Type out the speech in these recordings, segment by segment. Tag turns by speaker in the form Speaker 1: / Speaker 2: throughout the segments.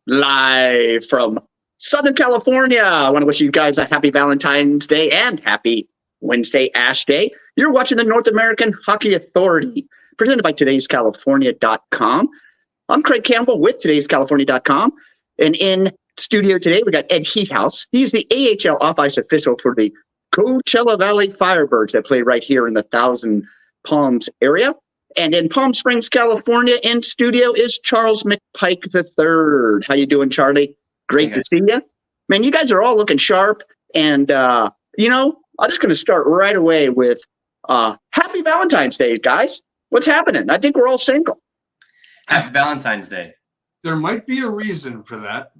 Speaker 1: Live from Southern California. I want to wish you guys a happy Valentine's Day and happy Wednesday Ash Day. You're watching the North American Hockey Authority, presented by today'scalifornia.com. I'm Craig Campbell with today'scalifornia.com. And in studio today, we got Ed Heathouse. He's the AHL off-ice official for the Coachella Valley Firebirds that play right here in the Thousand Palms area. And in Palm Springs, California, in studio is Charles McPike III. How you doing, Charlie? Great to see you. Man, you guys are all looking sharp. And, I'm just going to start right away with happy Valentine's Day, guys. What's happening? I think we're all single.
Speaker 2: Happy Valentine's Day.
Speaker 3: There might be a reason for that.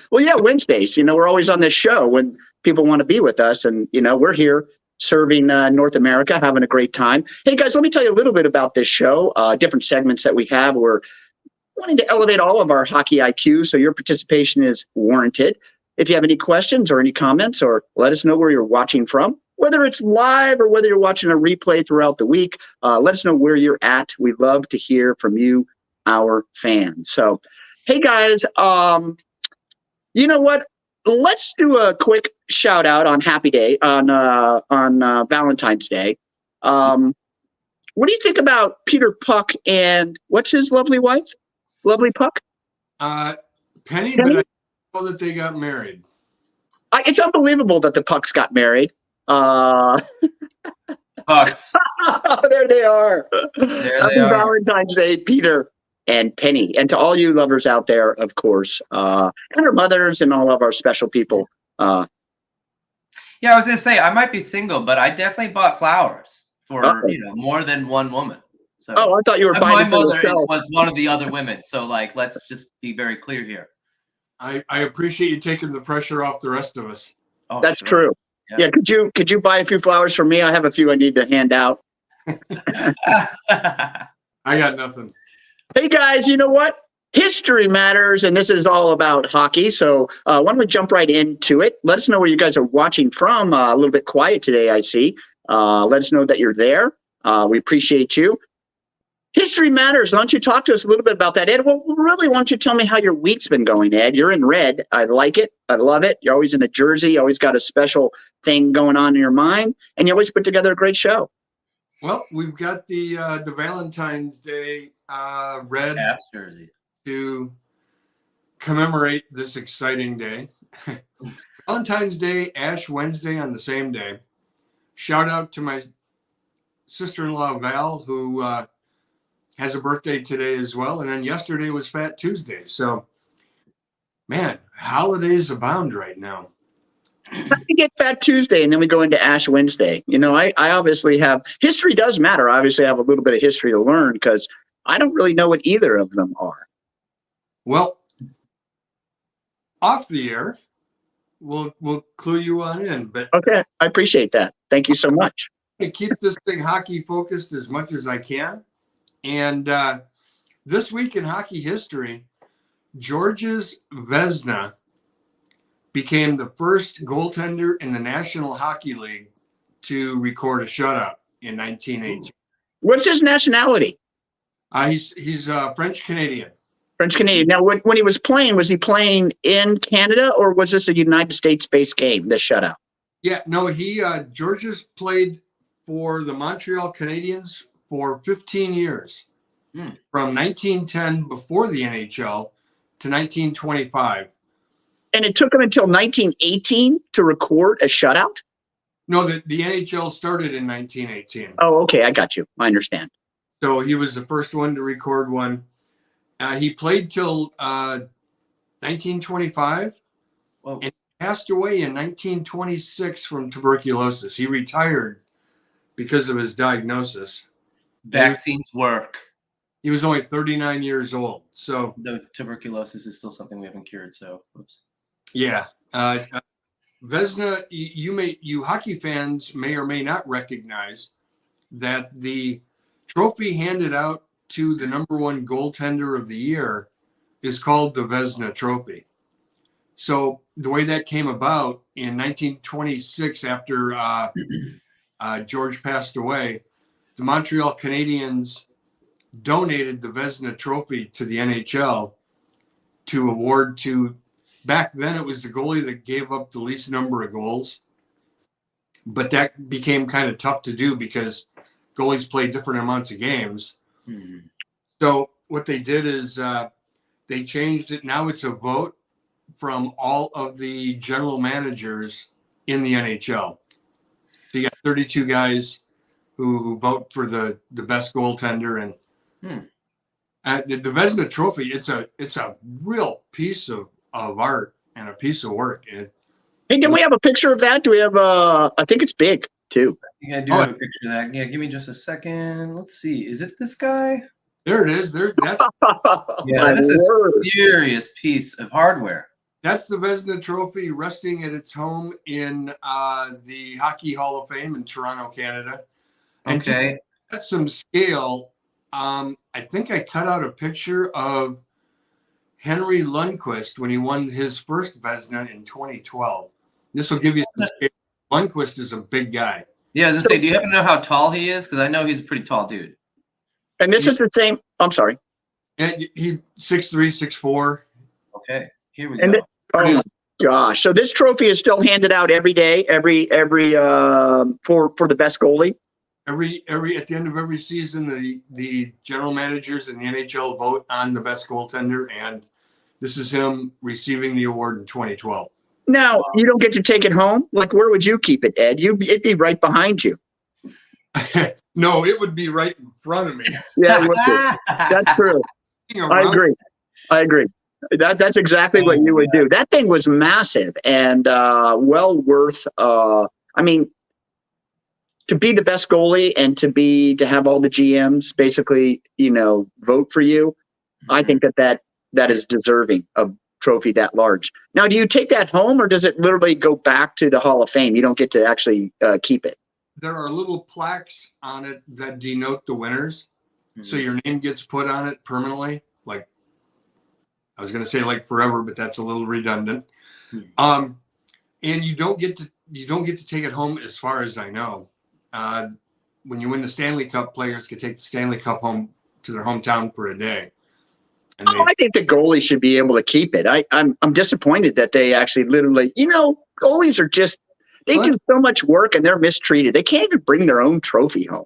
Speaker 1: Well, yeah, Wednesdays. We're always on this show when people want to be with us. And, we're here serving North America, having a great time. Hey, guys, let me tell you a little bit about this show, different segments that we have. We're wanting to elevate all of our hockey IQ, so your participation is warranted. If you have any questions or any comments, or let us know where you're watching from, whether it's live or whether you're watching a replay throughout the week, let us know where you're at. We'd love to hear from you, our fans. So, hey, guys, you know what? Let's do a quick shout out on Happy Day on Valentine's Day. What do you think about Peter Puck and what's his lovely wife? Lovely Puck?
Speaker 3: Penny? But I know that they got married.
Speaker 1: It's unbelievable that the Pucks got married.
Speaker 2: Pucks.
Speaker 1: There they are.
Speaker 2: Happy
Speaker 1: Valentine's Day, Peter and Penny. And to all you lovers out there, of course, and our mothers and all of our special people.
Speaker 2: Yeah, I was going to say, I might be single, but I definitely bought flowers for, more than one woman. So,
Speaker 1: I thought you were buying
Speaker 2: my
Speaker 1: for
Speaker 2: mother
Speaker 1: yourself.
Speaker 2: was one of the other women. So, let's just be very clear here.
Speaker 3: I appreciate you taking the pressure off the rest of us.
Speaker 2: Oh,
Speaker 1: That's
Speaker 2: sure.
Speaker 1: true. Yeah. Could you buy a few flowers for me? I have a few I need to hand out.
Speaker 3: I got nothing.
Speaker 1: Hey, guys, you know what? History matters, and this is all about hockey. So why don't we jump right into it? Let us know where you guys are watching from. A little bit quiet today, I see. Let us know that you're there. We appreciate you. History matters. Why don't you talk to us a little bit about that, Ed? Well, really, why don't you tell me how your week's been going, Ed? You're in red. I like it. I love it. You're always in a jersey. You always got a special thing going on in your mind, and you always put together a great show.
Speaker 3: Well, we've got the Valentine's Day red
Speaker 2: Caps jersey
Speaker 3: to commemorate this exciting day. Valentine's Day, Ash Wednesday on the same day. Shout out to my sister-in-law, Val, who has a birthday today as well. And then yesterday was Fat Tuesday. So, man, holidays abound right now.
Speaker 1: We get Fat Tuesday, and then we go into Ash Wednesday. I obviously have – history does matter. Obviously, I have a little bit of history to learn because I don't really know what either of them are.
Speaker 3: Well, off the air, we'll clue you on in. But
Speaker 1: Okay, I appreciate that. Thank you so much.
Speaker 3: I keep this thing hockey focused as much as I can. And this week in hockey history, Georges Vezina became the first goaltender in the National Hockey League to record a shutout in 1918.
Speaker 1: What's his nationality?
Speaker 3: He's French Canadian.
Speaker 1: French Canadian. Now, when he was he playing in Canada, or was this a United States-based game, this shutout?
Speaker 3: Yeah, no, Georges played for the Montreal Canadiens for 15 years, from 1910 before the NHL to 1925.
Speaker 1: And it took him until 1918 to record a shutout?
Speaker 3: No, the NHL started in 1918.
Speaker 1: Oh, okay. I got you. I understand.
Speaker 3: So he was the first one to record one. He played till 1925 and passed away in 1926 from tuberculosis. He retired because of his diagnosis.
Speaker 2: Vaccines work.
Speaker 3: He was only 39 years old. So
Speaker 2: the tuberculosis is still something we haven't cured. So, oops.
Speaker 3: Yeah. Vezina, you hockey fans may or may not recognize that the trophy handed out to the number one goaltender of the year is called the Vezina Trophy. So the way that came about in 1926, after George passed away, the Montreal Canadiens donated the Vezina Trophy to the NHL to award to, back then it was the goalie that gave up the least number of goals. But that became kind of tough to do because goalies play different amounts of games.
Speaker 2: Mm-hmm.
Speaker 3: So what they did is they changed it. Now it's a vote from all of the general managers in the NHL. So you got 32 guys who vote for the best goaltender, and the Vezina Trophy. It's a real piece of art and a piece of work.
Speaker 1: Hey, can we have a picture of that? Do we have I think it's big too.
Speaker 2: Yeah, I do have a picture of that. Yeah, give me just a second. Let's see. Is it this guy?
Speaker 3: There it is. That's
Speaker 2: yeah, this is a serious piece of hardware.
Speaker 3: That's the Vezina Trophy resting at its home in the Hockey Hall of Fame in Toronto, Canada. And
Speaker 2: okay.
Speaker 3: That's some scale. I think I cut out a picture of Henry Lundqvist when he won his first Vezina in 2012. This will give you some scale. Lundqvist is a big guy.
Speaker 2: Yeah, I was gonna say, do you happen to know how tall he is? Because I know he's a pretty tall dude.
Speaker 1: And this is the same. I'm sorry.
Speaker 3: And he 6'3", 6'4".
Speaker 2: Okay, here we go.
Speaker 1: Oh my gosh! So this trophy is still handed out every day, every for the best goalie.
Speaker 3: Every at the end of every season, the general managers in the NHL vote on the best goaltender, and this is him receiving the award in 2012.
Speaker 1: Now you don't get to take it home. Like, where would you keep it, Ed? It'd be right behind you.
Speaker 3: No, it would be right in front of me.
Speaker 1: Yeah, it would be. That's true. I agree. That's exactly what you would do. That thing was massive and well worth. I mean, to be the best goalie and to have all the GMs basically, vote for you. Mm-hmm. I think that is deserving of trophy that large. Now, do you take that home, or does it literally go back to the Hall of Fame? You don't get to actually keep it.
Speaker 3: There are little plaques on it that denote the winners, so your name gets put on it permanently. Like, I was going to say like forever, but that's a little redundant. And you don't get to take it home, as far as I know. When you win the Stanley Cup, players can take the Stanley Cup home to their hometown for a day. And
Speaker 1: I think the goalie should be able to keep it. I'm disappointed that they actually literally, goalies are just, they do so much work and they're mistreated. They can't even bring their own trophy home.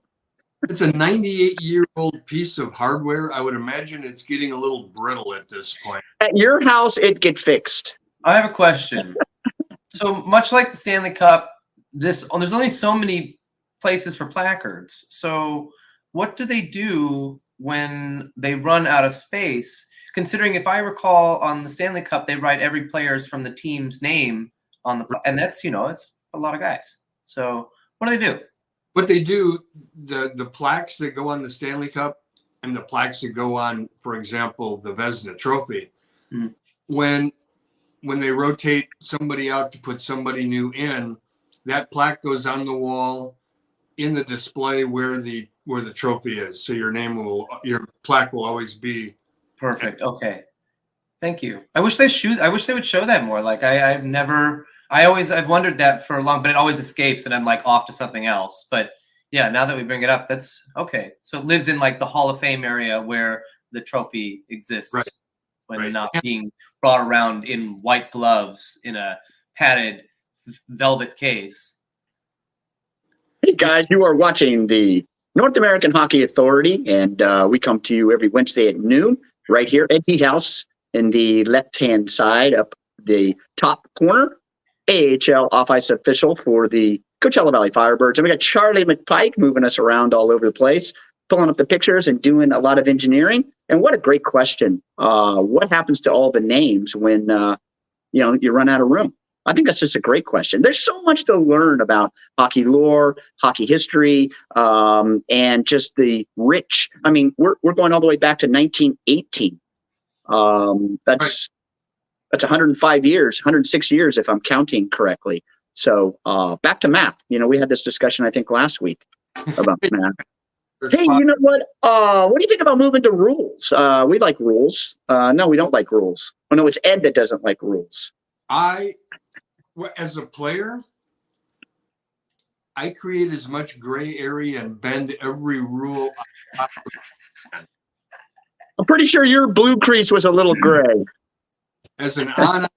Speaker 3: It's a 98-year-old piece of hardware. I would imagine it's getting a little brittle at this point.
Speaker 1: At your house, it get fixed.
Speaker 2: I have a question. So much like the Stanley Cup, there's only so many places for placards. So what do they do when they run out of space? Considering, if I recall, on the Stanley Cup, they write every player's from the team's name on the, and that's, it's a lot of guys. So what do they do?
Speaker 3: What they do, the plaques that go on the Stanley Cup and the plaques that go on, for example, the Vezina Trophy, when they rotate somebody out to put somebody new in, that plaque goes on the wall in the display where the trophy is. So your plaque will always be
Speaker 2: perfect. Okay, thank you. I wish they would show that more. Like I've wondered that for a long, but it always escapes and I'm like off to something else. But yeah, now that we bring it up, that's okay. So it lives in like the Hall of Fame area where the trophy exists,
Speaker 3: right,
Speaker 2: when not being brought around in white gloves in a padded velvet case.
Speaker 1: Hey guys, you are watching the North American Hockey Authority, and we come to you every Wednesday at noon right here at Heat House in the left-hand side up the top corner. AHL off-ice official for the Coachella Valley Firebirds. And we got Charlie McPike moving us around all over the place, pulling up the pictures and doing a lot of engineering. And what a great question. What happens to all the names when, you run out of room? I think that's just a great question. There's so much to learn about hockey lore, hockey history, and just the rich. I mean, we're going all the way back to 1918. That's 105 years, 106 years, if I'm counting correctly. So back to math. We had this discussion, I think, last week about math. Hey, you know what? What do you think about moving to rules? We like rules. No, we don't like rules. Oh, no, it's Ed that doesn't like rules.
Speaker 3: As a player, I create as much gray area and bend every rule.
Speaker 1: pretty sure your blue crease was a little gray.
Speaker 3: As an on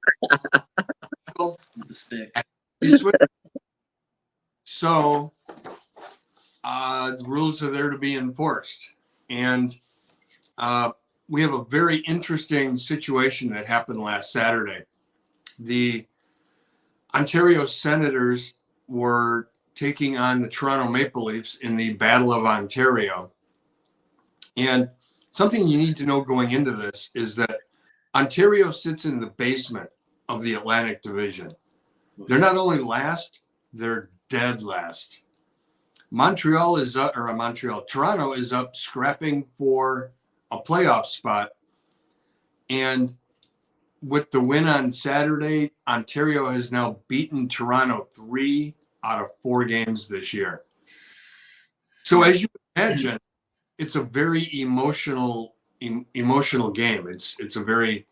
Speaker 2: The stick.
Speaker 3: so the rules are there to be enforced. And we have a very interesting situation that happened last Saturday. The Ontario Senators were taking on the Toronto Maple Leafs in the Battle of Ontario. And something you need to know going into this is that Ontario sits in the basement of the Atlantic Division. They're not only last, they're dead last. Toronto is up scrapping for a playoff spot. And with the win on Saturday, Ontario has now beaten Toronto 3 out of 4 games this year. So as you imagine, it's a very emotional game. It's a very,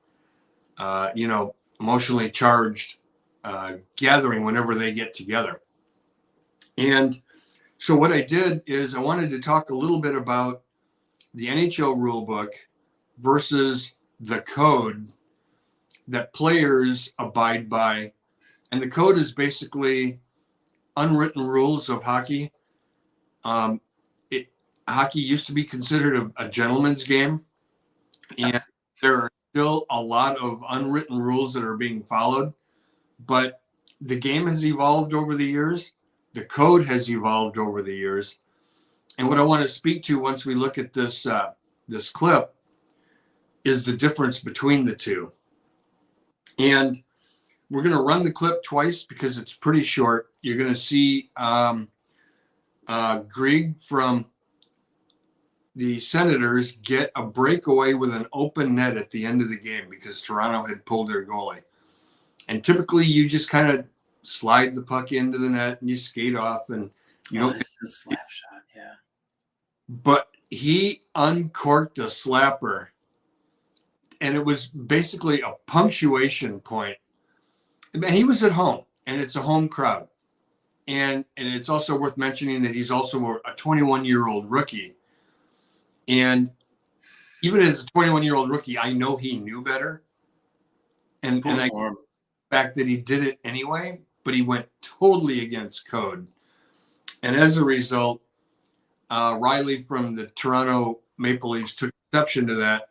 Speaker 3: emotionally charged gathering whenever they get together. And so what I did is I wanted to talk a little bit about the NHL rulebook versus the code that players abide by. And the code is basically unwritten rules of hockey. Hockey used to be considered a gentleman's game, and there are still a lot of unwritten rules that are being followed, but the game has evolved over the years. The code has evolved over the years. And what I want to speak to once we look at this clip is the difference between the two. And we're going to run the clip twice because it's pretty short. You're going to see Craige from the Senators get a breakaway with an open net at the end of the game because Toronto had pulled their goalie. And typically you just kind of slide the puck into the net and you skate off and you don't.
Speaker 2: This is a slap shot, yeah.
Speaker 3: But he uncorked a slapper, and it was basically a punctuation point. And he was at home, and it's a home crowd. And it's also worth mentioning that he's also a 21-year-old rookie. And even as a 21-year-old rookie, I know he knew better. And the fact that he did it anyway, but he went totally against code. And as a result, Riley from the Toronto Maple Leafs took exception to that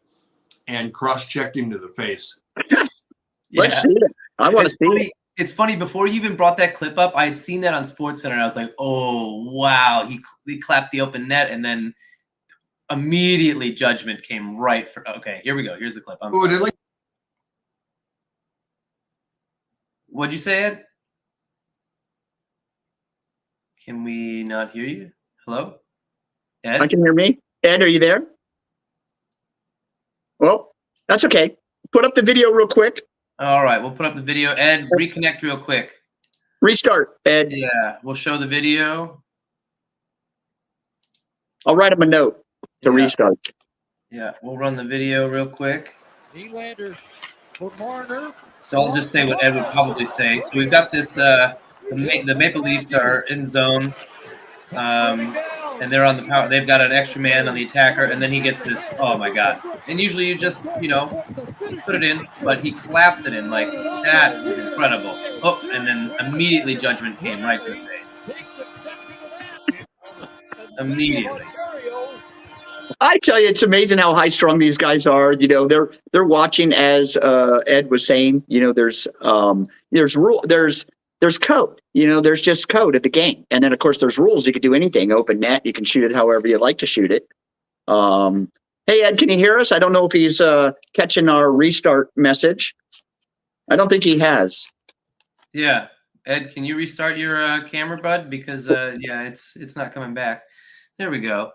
Speaker 3: and cross-checked him to the face.
Speaker 1: Let's see it. I want to see it.
Speaker 2: It's funny, before you even brought that clip up, I had seen that on SportsCenter, and I was like, oh, wow. He clapped the open net, and then immediately judgment came right for. Okay, here we go. Here's the clip. What'd you say, Ed? Can we not hear you? Hello? Ed?
Speaker 1: I can hear me. Ed, are you there? Well, that's okay. Put up the video real quick.
Speaker 2: All right, we'll put up the video. Ed, reconnect real quick.
Speaker 1: Restart, Ed.
Speaker 2: Yeah, we'll show the video.
Speaker 1: I'll write him a note to restart.
Speaker 2: Yeah, we'll run the video real quick.
Speaker 4: Nylander for Marner.
Speaker 2: So I'll just say what Ed would probably say. So we've got this, the Maple Leafs are in zone, and they're on the power. They've got an extra man on the attacker, and then he gets this, oh my God. And usually you just, put it in, but he claps it in. Like, that is incredible. Oh, and then immediately judgment came right to the face. Immediately.
Speaker 1: I tell you, it's amazing how high strung these guys are. They're watching, as Ed was saying. There's code. There's just code at the game, and then of course there's rules. You can do anything. Open net. You can shoot it however you'd like to shoot it. Hey Ed, can you hear us? I don't know if he's catching our restart message. I don't think he has.
Speaker 2: Yeah, Ed, can you restart your camera, bud? Because it's not coming back. There we go.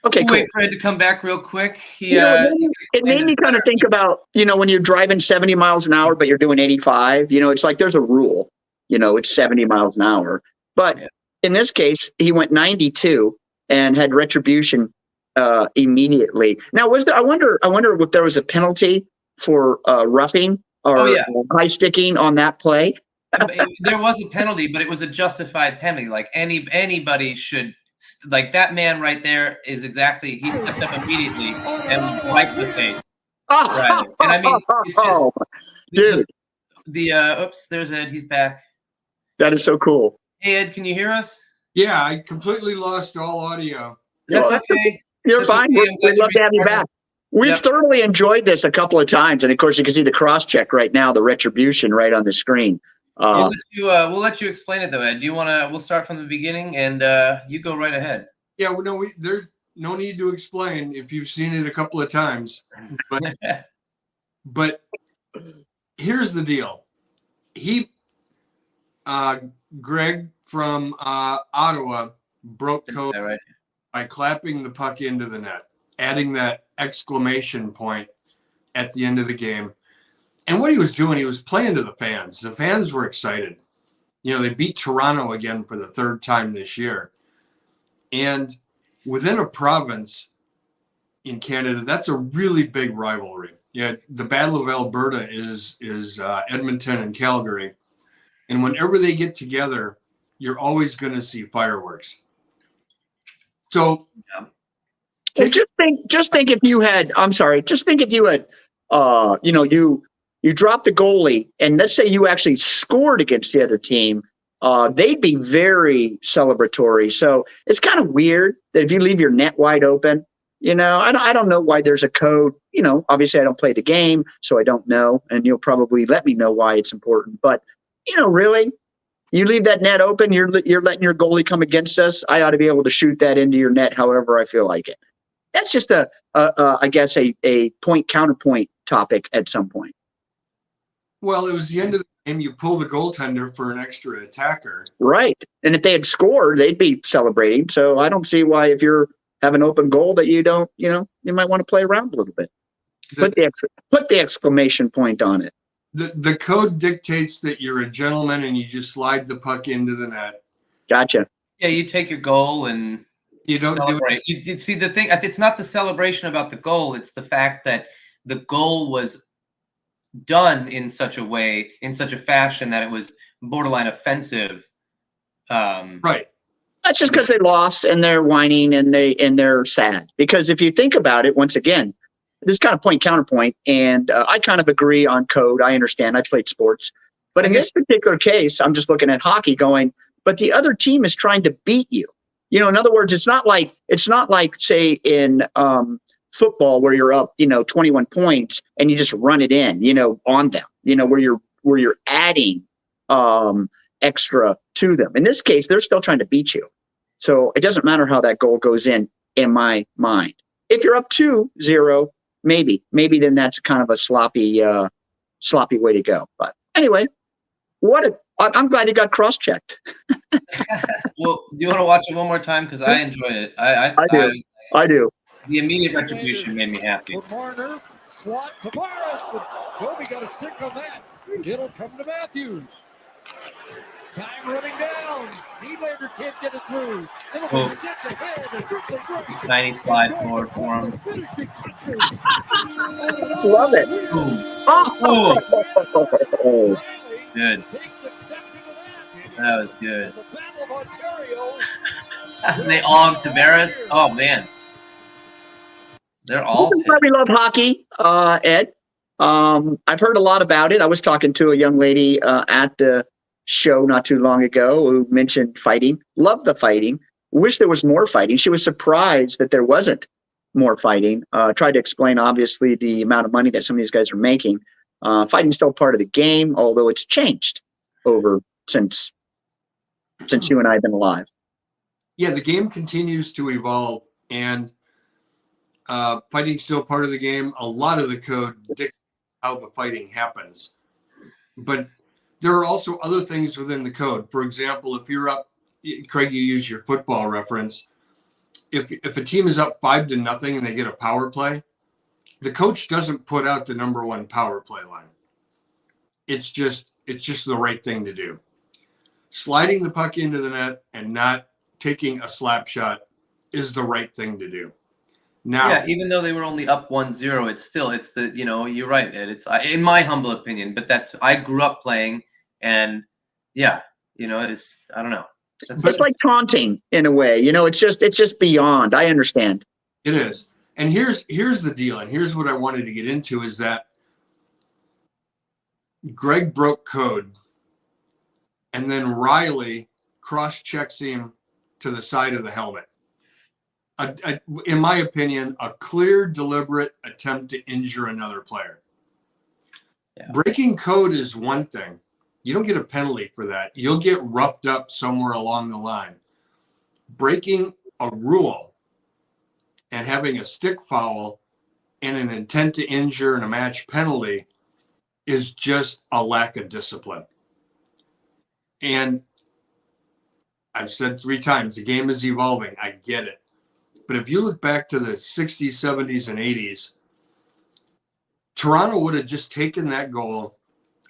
Speaker 1: Okay,
Speaker 2: we'll
Speaker 1: cool.
Speaker 2: Wait for Ed to come back real quick.
Speaker 1: It made me kind of think about, when you're driving 70 miles an hour, but you're doing 85, it's like there's a rule, it's 70 miles an hour. But in this case, he went 92 and had retribution immediately. Now, I wonder if there was a penalty for roughing or high sticking on that play.
Speaker 2: There was a penalty, but it was a justified penalty. Like anybody should like that man right there is exactly, he steps up immediately and wipes the face. Right. And I mean, it's just
Speaker 1: dude,
Speaker 2: oops, there's Ed. He's back.
Speaker 1: that is so cool.
Speaker 2: Hey, Ed, can you hear us?
Speaker 3: Yeah, I completely lost all audio.
Speaker 2: That's
Speaker 1: Well,
Speaker 2: okay.
Speaker 1: You're
Speaker 2: That's
Speaker 1: fine.
Speaker 2: okay. I'm glad
Speaker 1: We'd love to have you
Speaker 2: restarted.
Speaker 1: back. We've
Speaker 2: Yep.
Speaker 1: thoroughly enjoyed this a couple of times, and of course, you can see the cross check right now, the retribution right on the screen.
Speaker 2: We'll let you explain it though, Ed. Do you want to? We'll start from the beginning, and you go right ahead.
Speaker 3: Yeah, well, no, there's no need to explain if you've seen it a couple of times. But here's the deal. Greg from Ottawa broke code
Speaker 2: Right.
Speaker 3: by clapping the puck into the net, adding that exclamation point at the end of the game. And what he was doing, he was playing to the fans. The fans were excited. You know, they beat Toronto again for the third time this year. And within a province in Canada, that's a really big rivalry. Yeah, the Battle of Alberta is Edmonton and Calgary. And whenever they get together, you're always going to see fireworks. So
Speaker 1: Well, just think if you had, I'm sorry, just think if you had, you dropped the goalie, and let's say you actually scored against the other team, they'd be very celebratory. So it's kind of weird that if you leave your net wide open, I don't know why there's a code. Obviously I don't play the game, so I don't know, and you'll probably let me know why it's important. But really, you leave that net open, you're letting your goalie come against us. I ought to be able to shoot that into your net however I feel like it. That's just I guess a point counterpoint topic at some point.
Speaker 3: Well, it was the end of the game. You pull the goaltender for an extra attacker.
Speaker 1: Right. And if they had scored, they'd be celebrating. So I don't see why, if you're have an open goal, that you don't, you might want to play around a little bit. Put the exclamation point on it.
Speaker 3: The code dictates that you're a gentleman and you just slide the puck into the net.
Speaker 1: Gotcha.
Speaker 2: Yeah, you take your goal and
Speaker 3: You don't
Speaker 2: celebrate. You see, the thing, it's not the celebration about the goal. It's the fact that the goal was done in such a way, in such a fashion that it was borderline offensive.
Speaker 3: Right.
Speaker 1: That's just because they lost and they're whining and they're sad. Because if you think about it, once again, this kind of point counterpoint, and I kind of agree on code. I understand. I played sports, but in this particular case, I'm just looking at hockey, going, but the other team is trying to beat you. In other words, it's not like say in football where you're up, 21 points and you just run it in, on them, where you're adding extra to them. In this case, they're still trying to beat you. So it doesn't matter how that goal goes in my mind. If you're up 2-0, maybe then that's kind of a sloppy way to go. But anyway, I'm glad you got cross-checked.
Speaker 2: Well, do you want to watch it one more time? Because I enjoy it.
Speaker 1: I do.
Speaker 2: The immediate retribution made me happy.
Speaker 4: For Marner, swat to Morris, and Kobe got a stick on that. It'll come to Matthews. Time running down. Nylander can't get it through. It'll be sent ahead and quickly break.
Speaker 2: Tiny slide forward for him.
Speaker 4: Finishing touches.
Speaker 1: Love it.
Speaker 2: Oh, good.
Speaker 4: Takes exception to that.
Speaker 2: That was good.
Speaker 4: The Battle of Ontario.
Speaker 2: They all have Tavares. Oh man, they're all.
Speaker 1: This is why we love hockey, Ed. I've heard a lot about it. I was talking to a young lady at the show not too long ago who mentioned fighting. Love the fighting. Wish there was more fighting. She was surprised that there wasn't more fighting. Tried to explain, obviously, the amount of money that some of these guys are making. Fighting's still part of the game, although it's changed over since you and I have been alive.
Speaker 3: Yeah, the game continues to evolve, and fighting's still part of the game. A lot of the code dictates how the fighting happens. But there are also other things within the code. For example, if you're up, Craig, you use your football reference. If a team is up 5-0 and they get a power play, the coach doesn't put out the number one power play line. It's just the right thing to do. Sliding the puck into the net and not taking a slap shot is the right thing to do. Now,
Speaker 2: Yeah, even though they were only up 1-0, it's the, you're right, Ed. It's in my humble opinion, but I grew up playing, and yeah, it's, I don't know.
Speaker 1: It's like taunting in a way. It's just beyond. I understand.
Speaker 3: It is. And here's the deal, and here's what I wanted to get into is that Greg broke code, and then Riley cross-checks him to the side of the helmet. In my opinion, a clear, deliberate attempt to injure another player. Yeah. Breaking code is one thing. You don't get a penalty for that. You'll get roughed up somewhere along the line. Breaking a rule and having a stick foul and an intent to injure and a match penalty is just a lack of discipline. And I've said 3 times, the game is evolving. I get it. But if you look back to the 60s, 70s, and 80s, Toronto would have just taken that goal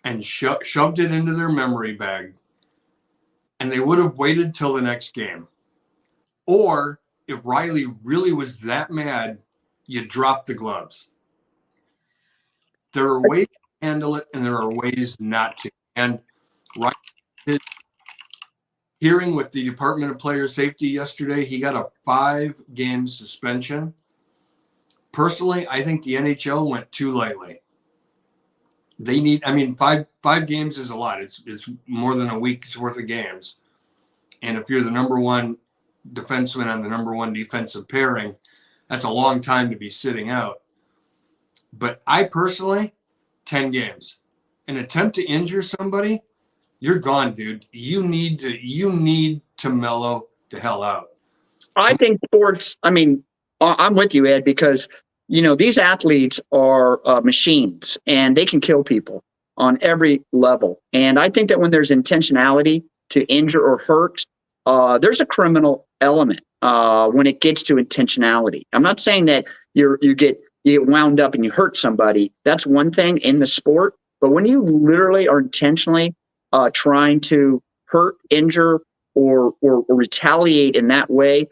Speaker 3: and shoved it into their memory bag, and they would have waited till the next game. Or if Riley really was that mad, you drop the gloves. There are ways to handle it, and there are ways not to. And Riley, hearing with the Department of Player Safety yesterday, he got a 5-game suspension. Personally, I think the NHL went too lightly. They need, I mean, five games is a lot. It's more than a week's worth of games. And if you're the number one defenseman on the number one defensive pairing, that's a long time to be sitting out. But I personally, 10 games. An attempt to injure somebody, you're gone, dude. You need to mellow the hell out.
Speaker 1: I think sports, I mean, I'm with you, Ed, because, these athletes are machines and they can kill people on every level. And I think that when there's intentionality to injure or hurt, there's a criminal element when it gets to intentionality. I'm not saying that you get wound up and you hurt somebody. That's one thing in the sport. But when you literally are intentionally trying to hurt, injure, or retaliate in that way,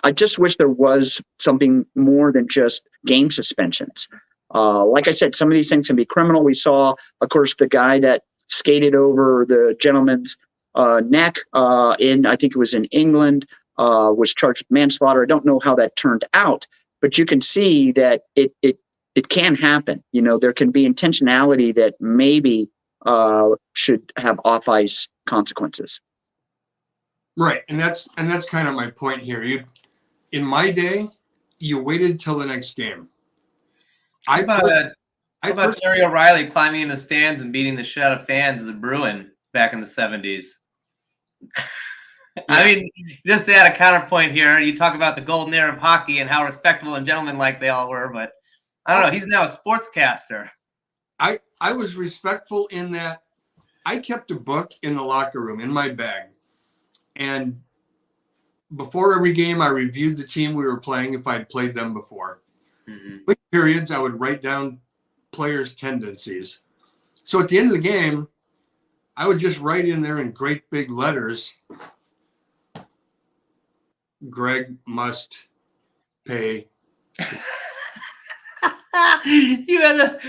Speaker 1: I just wish there was something more than just game suspensions. Like I said, some of these things can be criminal. We saw, of course, the guy that skated over the gentleman's neck I think it was in England, was charged with manslaughter. I don't know how that turned out, but you can see that it can happen. There can be intentionality that maybe should have off-ice consequences.
Speaker 3: Right, and that's kind of my point here. In my day, you waited till the next game.
Speaker 2: How about Terry O'Reilly climbing in the stands and beating the shit out of fans as a Bruin back in the 70s? Yeah. I mean, just to add a counterpoint here, you talk about the golden era of hockey and how respectable and gentlemanlike they all were, but I don't know. He's now a sportscaster.
Speaker 3: I was respectful in that I kept a book in the locker room in my bag. And before every game, I reviewed the team we were playing if I'd played them before. Mm-hmm. Quick periods, I would write down players' tendencies. So at the end of the game, I would just write in there in great big letters, Greg must pay.
Speaker 2: You had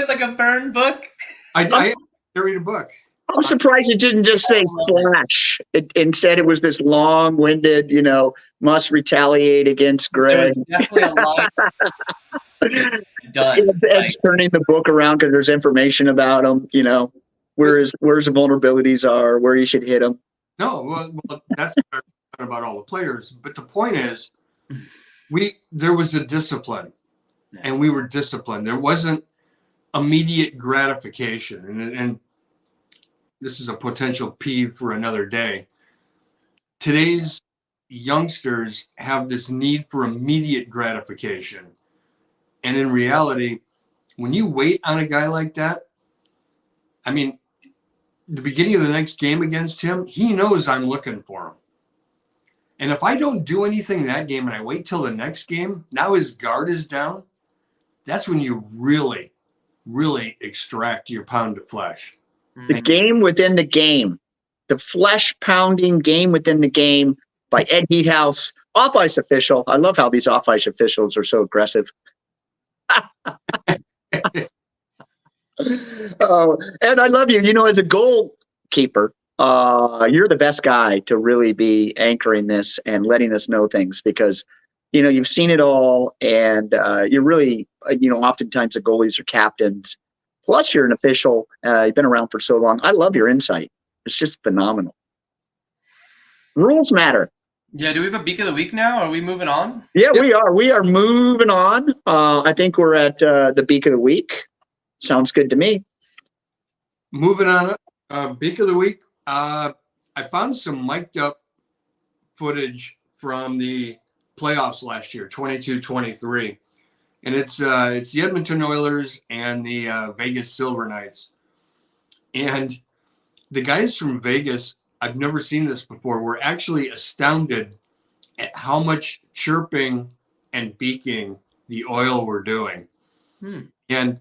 Speaker 2: like a burn book?
Speaker 3: I carried a book.
Speaker 1: I'm surprised it didn't just say slash. Instead, it was this long-winded, must retaliate against Greg.
Speaker 2: There was definitely a lot. Done.
Speaker 1: Ed's turning the book around because there's information about him, where his vulnerabilities are, where you should hit him.
Speaker 3: No, well that's about all the players. But the point is, there was a discipline, and we were disciplined. There wasn't immediate gratification, and this is a potential peeve for another day. Today's youngsters have this need for immediate gratification. And in reality, when you wait on a guy like that, I mean, the beginning of the next game against him, he knows I'm looking for him. And if I don't do anything that game and I wait till the next game, now his guard is down, that's when you really, really extract your pound of flesh.
Speaker 1: The game within the game, the flesh-pounding game within the game by Ed Heathouse, off-ice official. I love how these off-ice officials are so aggressive. And I love you. As a goalkeeper, you're the best guy to really be anchoring this and letting us know things because, you've seen it all and you're really, oftentimes the goalies are captains. Plus, you're an official. You've been around for so long. I love your insight. It's just phenomenal. Rules matter.
Speaker 2: Yeah, do we have a Beak of the Week now? Are we moving on?
Speaker 1: Yeah, we are. We are moving on. I think we're at the Beak of the Week. Sounds good to me.
Speaker 3: Moving on, Beak of the Week. I found some mic'd up footage from the playoffs last year, 22-23. And it's the Edmonton Oilers and the Vegas Silver Knights. And the guys from Vegas, I've never seen this before, were actually astounded at how much chirping and beaking the Oil were doing. And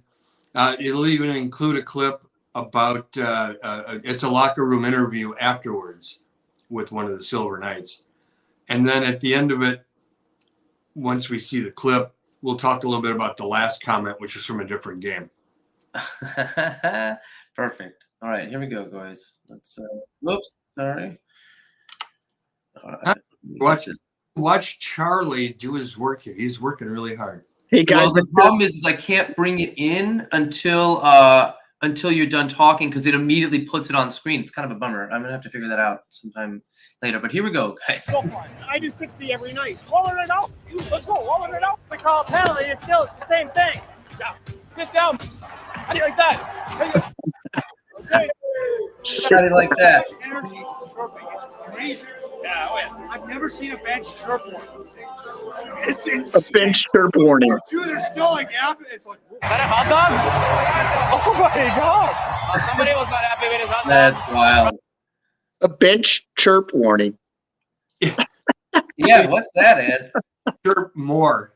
Speaker 3: it'll even include a clip about it's a locker room interview afterwards with one of the Silver Knights. And then at the end of it, once we see the clip, we'll talk a little bit about the last comment, which was from a different game.
Speaker 2: Perfect. All right, here we go, guys. Let's. Whoops, sorry. All right.
Speaker 3: Watch Charlie do his work here. He's working really hard.
Speaker 1: Hey guys,
Speaker 2: the problem is I can't bring it in until you're done talking because it immediately puts it on screen. It's kind of a bummer. I'm gonna have to figure that out sometime later. But here we go, guys.
Speaker 5: I do 60 every night. Rolling it out. Let's go. Rolling it out. We call a penalty. It's still the same thing. Yeah. Sit down. How do you like that? Okay.
Speaker 2: How do you like that?
Speaker 5: Energy chirping. It's crazy. Yeah, oh yeah. I've never seen a bench chirp one. It's insane.
Speaker 1: a bench chirp warning.
Speaker 5: Two, they're still like after. It's like.
Speaker 6: Is that a hot dog? Oh my god! Somebody was not happy with his hot dog.
Speaker 2: That's wild.
Speaker 1: A bench chirp warning.
Speaker 2: Yeah, what's that, Ed?
Speaker 3: Chirp more.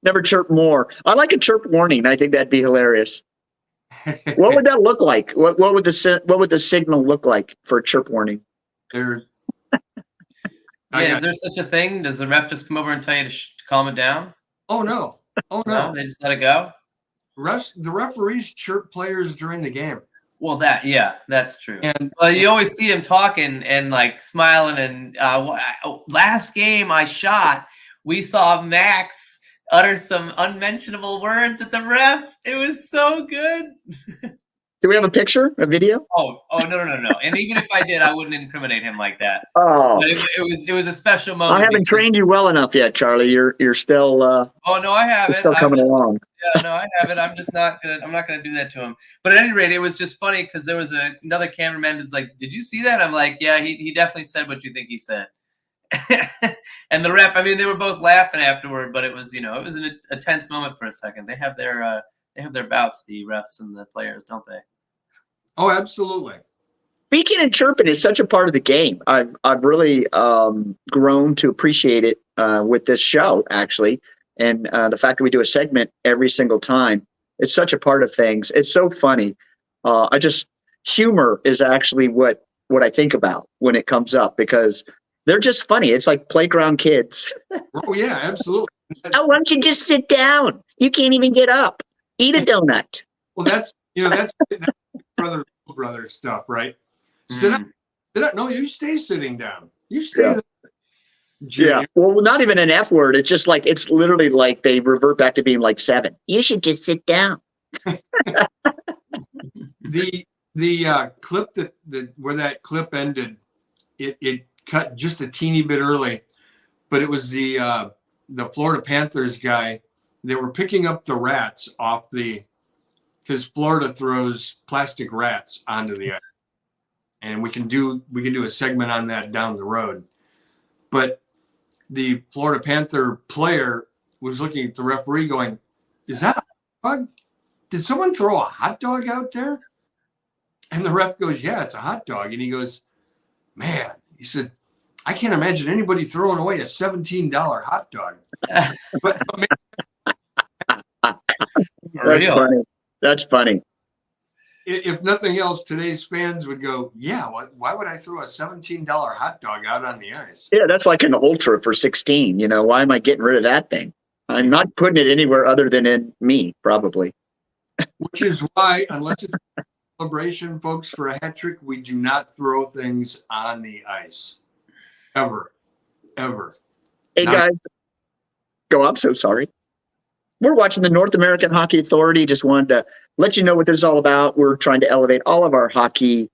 Speaker 1: Never chirp more. I like a chirp warning. I think that'd be hilarious. What would that look like? What would the signal look like for a chirp warning?
Speaker 3: They're
Speaker 2: Yeah, is there such a thing? Does the ref just come over and tell you to calm it down?
Speaker 3: Oh no!
Speaker 2: No, they just let it go.
Speaker 3: The referees chirp players during the game.
Speaker 2: Well, that's true.
Speaker 3: And
Speaker 2: Well, you always see him talking and like smiling. And last game I shot, we saw Max utter some unmentionable words at the ref. It was so good.
Speaker 1: Do we have a picture, a video?
Speaker 2: Oh, no. And even if I did, I wouldn't incriminate him like that.
Speaker 1: Oh,
Speaker 2: But it was a special moment.
Speaker 1: I haven't trained you well enough yet, Charlie. You're still.
Speaker 2: Oh no, I haven't.
Speaker 1: Still coming along.
Speaker 2: Yeah, no, I haven't. I'm not gonna do that to him. But at any rate, it was just funny because there was another cameraman that's like, "Did you see that?" I'm like, "Yeah, he definitely said what you think he said." And the ref, I mean, they were both laughing afterward, but it was a tense moment for a second. They have their bouts, the refs and the players, don't they?
Speaker 3: oh, absolutely.
Speaker 1: Speaking and chirping is such a part of the game. I've really grown to appreciate it with this show, actually, and the fact that we do a segment every single time. It's such a part of things. It's so funny. Humor is actually what I think about when it comes up because they're just funny. It's like playground kids.
Speaker 3: Oh yeah, absolutely.
Speaker 1: Oh, why don't you just sit down? You can't even get up. Eat a donut.
Speaker 3: Well, that's brother stuff, right? Sit up. No, you stay sitting down. You stay there.
Speaker 1: Yeah. Well, not even an F word. It's just like, it's literally like they revert back to being like 7. You should just sit down.
Speaker 3: The clip where that clip ended, it cut just a teeny bit early, but it was the Florida Panthers guy. They were picking up the rats off because Florida throws plastic rats onto the ice, and we can do a segment on that down the road. But the Florida Panther player was looking at the referee, going, "Is that a hot dog? Did someone throw a hot dog out there?" And the ref goes, "Yeah, it's a hot dog." And he goes, "Man," he said, "I can't imagine anybody throwing away a $17 hot dog." But
Speaker 1: That's funny. That's funny.
Speaker 3: if nothing else, today's fans would go, "Yeah, why would I throw a $17 hot dog out on the ice?"
Speaker 1: Yeah, that's like an ultra for 16. Why am I getting rid of that thing? I'm not putting it anywhere other than in me, probably.
Speaker 3: Which is why, unless it's a celebration, folks, for a hat trick, we do not throw things on the ice. Ever.
Speaker 1: Hey,
Speaker 3: Not-
Speaker 1: guys. Go, I'm so sorry. We're watching the North American Hockey Authority. Just wanted to let you know what this is all about. We're trying to elevate all of our hockey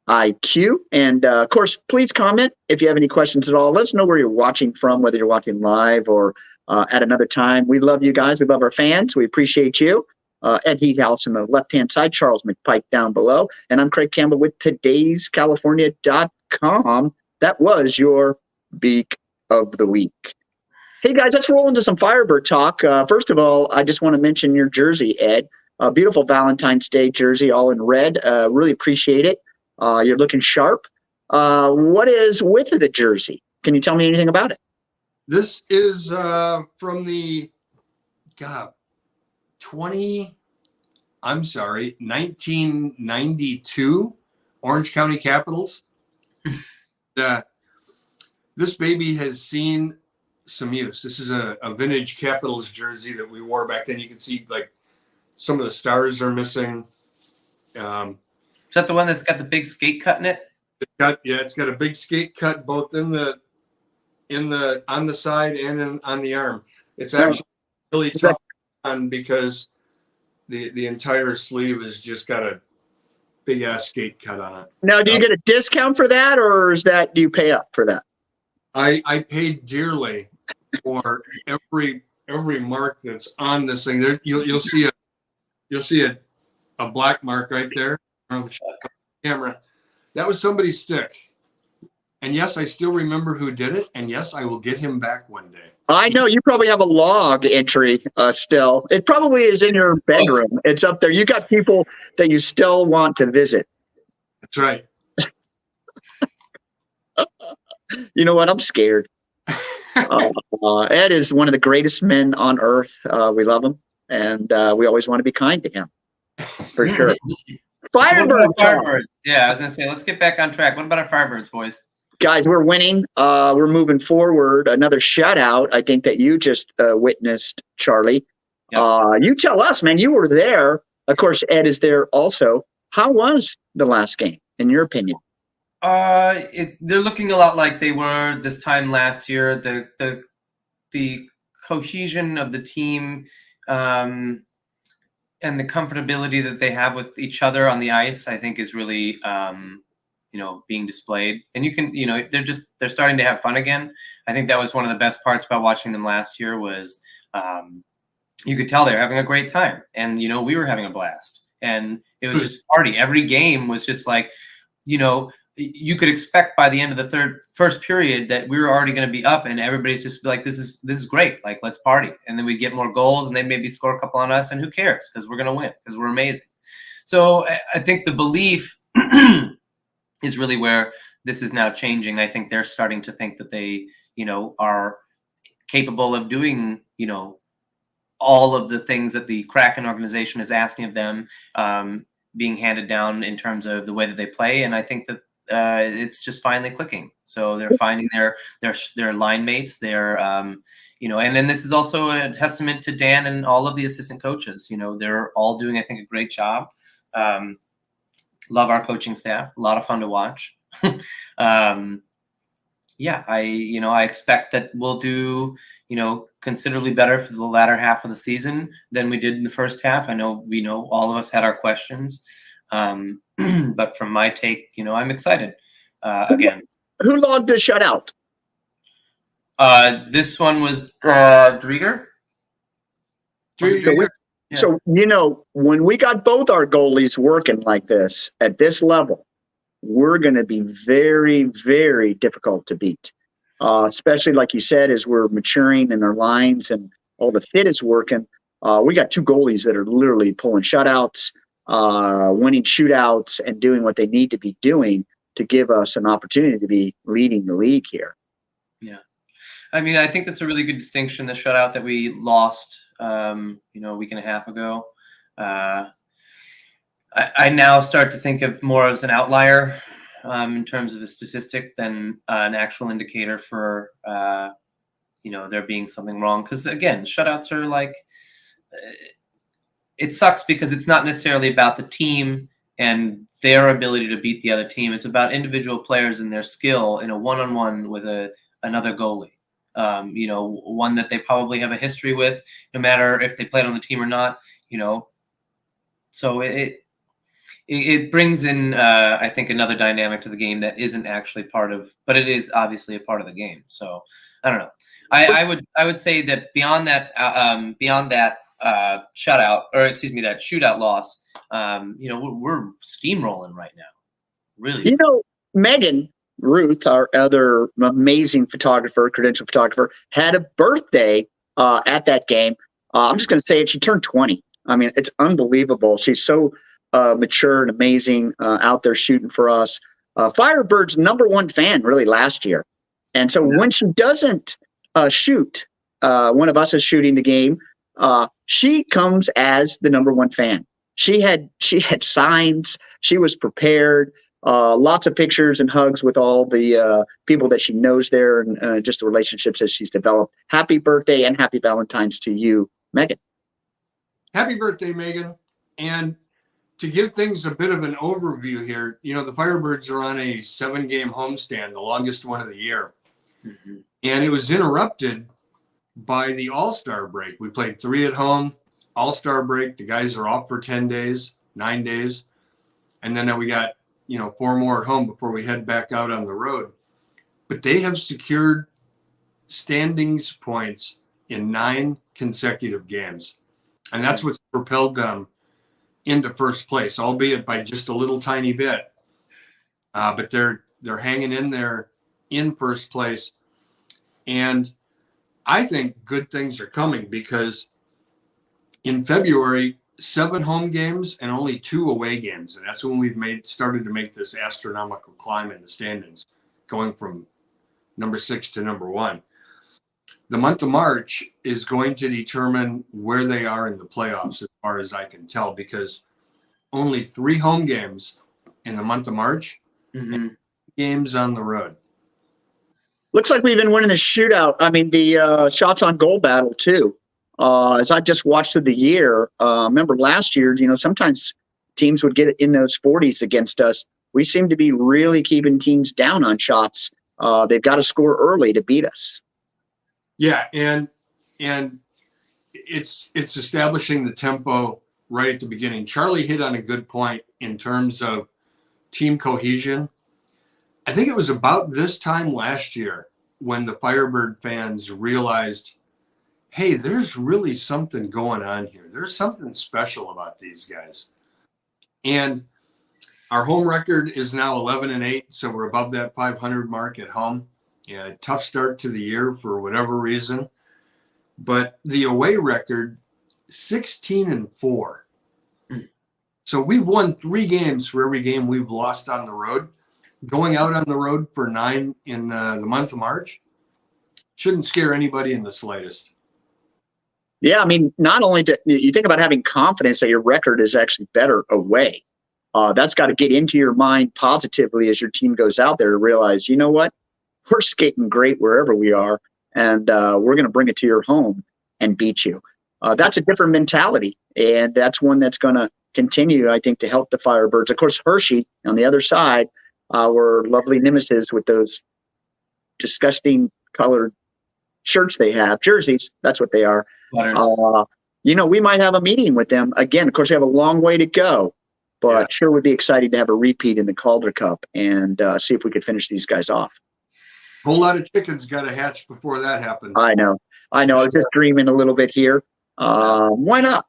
Speaker 1: IQ. And of course, please comment if you have any questions at all. Let us know where you're watching from, whether you're watching live or at another time. We love you guys. We love our fans. We appreciate you. Ed Heathouse on the left-hand side, Charles McPike down below. And I'm Craig Campbell with todayscalifornia.com. That was your Beak of the Week. Hey, guys, let's roll into some Firebird talk. First of all, I just want to mention your jersey, Ed. A beautiful Valentine's Day jersey, all in red. Really appreciate it. You're looking sharp. What is with the jersey? Can you tell me anything about it?
Speaker 3: This is from the 1992 Orange County Capitals. This baby has seen some use. This is a vintage Capitals jersey that we wore back then. You can see like some of the stars are missing.
Speaker 2: Is that the one that's got the big skate cut in it?
Speaker 3: It's got a big skate cut both on the side and on the arm. It's actually really tough on because the entire sleeve has just got a big ass skate cut on it.
Speaker 1: Now, do you get a discount for that, or do you pay up for that?
Speaker 3: I paid dearly for every mark that's on this thing. There, you'll see a black mark right there on the camera. That was somebody's stick. And yes, I still remember who did it. And yes, I will get him back one day.
Speaker 1: I know you probably have a log entry still. It probably is in your bedroom. It's up there. You got people that you still want to visit.
Speaker 3: That's right.
Speaker 1: You know what? I'm scared. Ed is one of the greatest men on earth. We love him, and we always want to be kind to him, for sure.
Speaker 2: Firebirds. Yeah, I was going to say, let's get back on track. What about our Firebirds, boys?
Speaker 1: Guys, we're winning. We're moving forward. Another shutout, I think, that you just witnessed, Charlie. Yep. You tell us, man. You were there. Of course, Ed is there also. How was the last game, in your opinion?
Speaker 2: They're looking a lot like they were this time last year. The cohesion of the team and the comfortability that they have with each other on the ice, I think, is really being displayed. And you can, they're starting to have fun again. I think that was one of the best parts about watching them last year was you could tell they're having a great time, and we were having a blast, and it was just a party. Every game was just like, you could expect by the end of the first period that we were already going to be up, and everybody's just like, this is great. Like, let's party. And then we get more goals, and they maybe score a couple on us, and who cares? Because we're going to win, because we're amazing. So I think the belief is really where this is now changing. I think they're starting to think that they, are capable of doing, all of the things that the Kraken organization is asking of them, being handed down in terms of the way that they play. And I think that it's just finally clicking. So they're finding their line mates, and then this is also a testament to Dan and all of the assistant coaches. They're all doing, I think, a great job. Love our coaching staff. A lot of fun to watch. I expect that we'll do, considerably better for the latter half of the season than we did in the first half. I know all of us had our questions. But from my take, I'm excited again.
Speaker 1: Who logged the shutout?
Speaker 2: This one was Drieger.
Speaker 1: So, when we got both our goalies working like this at this level, we're going to be very, very difficult to beat. Especially, like you said, as we're maturing in our lines and all the fit is working. We got two goalies that are literally pulling shutouts, winning shootouts, and doing what they need to be doing to give us an opportunity to be leading the league here.
Speaker 2: Yeah. I mean, I think that's a really good distinction, the shutout that we lost, a week and a half ago. I now start to think of more as an outlier in terms of a statistic than an actual indicator for, there being something wrong. Because, again, shutouts are like it sucks because it's not necessarily about the team and their ability to beat the other team. It's about individual players and their skill in a one-on-one with another goalie. One that they probably have a history with, no matter if they played on the team or not. So it brings in, I think, another dynamic to the game that isn't actually but it is obviously a part of the game. So I don't know. I would say that beyond that shutout, or excuse me, that shootout loss, we're steamrolling right now. Really.
Speaker 1: Megan Ruth, our other amazing photographer, credentialed photographer, had a birthday at that game. I'm just going to say it. She turned 20. I mean, it's unbelievable. She's so mature and amazing out there shooting for us. Firebird's #1 fan really last year. And so when she doesn't shoot, one of us is shooting the game, she comes as the #1 fan. She had signs. She was prepared. Lots of pictures and hugs with all the people that she knows there, and just the relationships that she's developed. Happy birthday and happy Valentine's to you, Megan.
Speaker 3: Happy birthday, Megan. And to give things a bit of an overview here, the Firebirds are on a 7-game homestand, the longest one of the year. Mm-hmm. And it was interrupted by the All-Star break. We played 3 at home, All-Star break. The guys are off for 10 days, 9 days. And then we got, 4 more at home before we head back out on the road. But they have secured standings points in 9 consecutive games. And that's what's propelled them into first place, albeit by just a little tiny bit. But they're hanging in there in first place. And I think good things are coming, because in February, 7 home games and only 2 away games. And that's when we've started to make this astronomical climb in the standings, going from number 6 to number 1. The month of March is going to determine where they are in the playoffs, as far as I can tell, because only 3 home games in the month of March, and games on the road.
Speaker 1: Looks like we've been winning the shootout. I mean, the shots on goal battle too. As I just watched through the year, remember last year, sometimes teams would get in those 40s against us. We seem to be really keeping teams down on shots. They've got to score early to beat us.
Speaker 3: Yeah, and it's establishing the tempo right at the beginning. Charlie hit on a good point in terms of team cohesion. I think it was about this time last year when the Firebird fans realized, hey, there's really something going on here. There's something special about these guys. And our home record is now 11-8, so we're above that 500 mark at home. Yeah, tough start to the year for whatever reason. But the away record, 16-4. So we've won 3 games for every game we've lost on the road. Going out on the road for 9 in the month of March shouldn't scare anybody in the slightest.
Speaker 1: Yeah, I mean, not only do you think about having confidence that your record is actually better away, that's got to get into your mind positively as your team goes out there to realize, you know what, we're skating great wherever we are, and we're going to bring it to your home and beat you. That's a different mentality, and that's one that's going to continue, I think, to help the Firebirds. Of course, Hershey on the other side, our lovely nemesis with those disgusting colored shirts they have, jerseys, that's what they are. We might have a meeting with them again. Of course, we have a long way to go, but sure would be exciting to have a repeat in the Calder Cup and see if we could finish these guys off.
Speaker 3: Whole lot of chickens got to hatch before that happens.
Speaker 1: I know. I was just dreaming a little bit here. Why not?